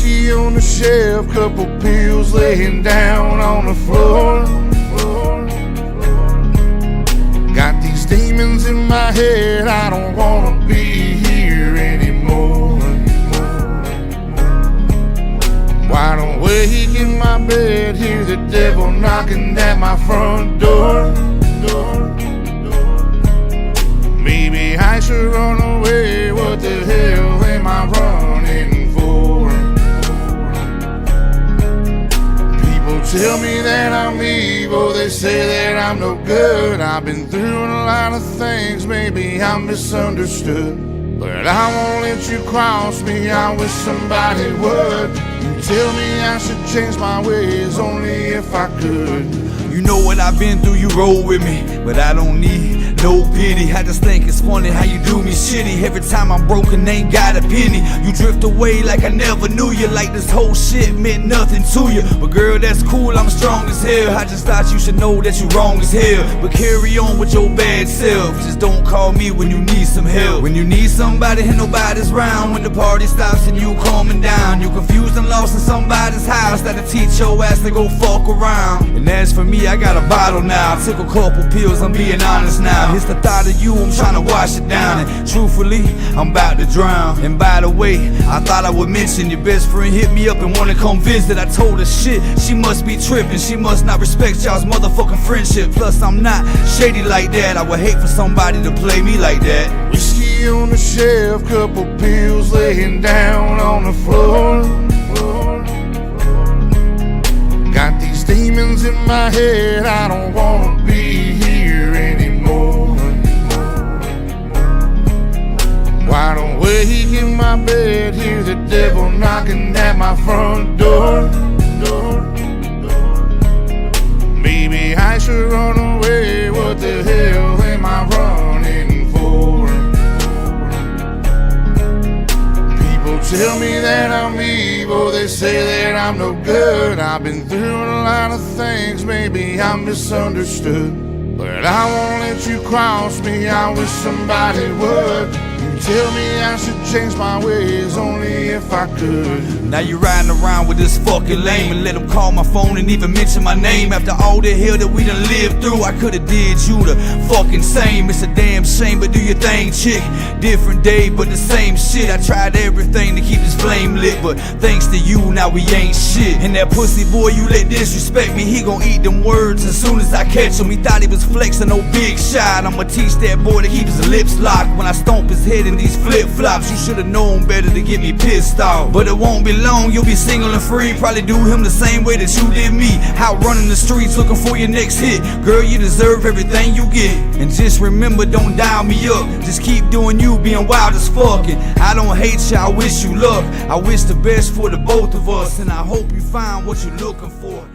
Whiskey on the shelf, couple pills laying down on the floor. Got these demons in my head, I don't wanna be here anymore. Wide awake in my bed, hear the devil knocking at my front door. Maybe I should run away, what the hell am I running for? People tell me that I'm evil, they say that I'm no good. I've been through a lot of things, maybe I'm misunderstood. But I won't let you cross me, I wish somebody would. You tell me I should change my ways, only if I could. You know what I've been through, you roll with me, but I don't need no pity. I just think it's funny how you do me shitty. Every time I'm broken, ain't got a penny. You drift away like I never knew you, like this whole shit meant nothing to you. But girl, that's cool, I'm strong as hell. I just thought you should know that you wrong as hell. But carry on with your bad self, just don't call me when you need some help. When you need somebody and nobody's round, when the party stops and you calming down, you confused and lost in somebody's house, that'll teach your ass to go fuck around. And as for me, I got a bottle now, I took a couple pills, I'm being honest now. It's the thought of you, I'm trying to wash it down, and truthfully, I'm about to drown. And by the way, I thought I would mention your best friend hit me up and wanna come visit. I told her shit, she must be tripping, she must not respect y'all's motherfucking friendship. Plus I'm not shady like that, I would hate for somebody to play me like that. Whiskey on the shelf, couple pills laying down on the floor. Got these demons in my head, I don't wanna be here anymore. Wide awake in my bed, hear the devil knocking at my front door. Maybe I should run away, what the hell am I running for? People tell me that I'm evil, they say that I'm no good. I've been through a lot of things, maybe I'm misunderstood. But I won't let you cross me, I wish somebody would. You tell me I should change my ways, only if I could. Now you riding around with this fucking lame and let him call my phone and even mention my name. After all the hell that we done lived through, I could've did you the fucking same. It's a damn shame, but do your thing, chick. Different day, but the same shit. I tried everything to keep this flame lit, but thanks to you, now we ain't shit. And that pussy boy, you let disrespect me, he gon' eat them words as soon as I catch him. He thought he was flexing, no big shot. I'ma teach that boy to keep his lips locked when I stomp his head in these flip-flops. You should've known better to get me pissed off. But it won't be long, you'll be single and free. Probably do him the same way that you did me. Out running the streets looking for your next hit. Girl, you deserve everything you get. And just remember, don't dial me up. Just keep doing you, being wild as fuck. And I don't hate you, I wish you luck. I wish the best for the both of us, and I hope you find what you're looking for.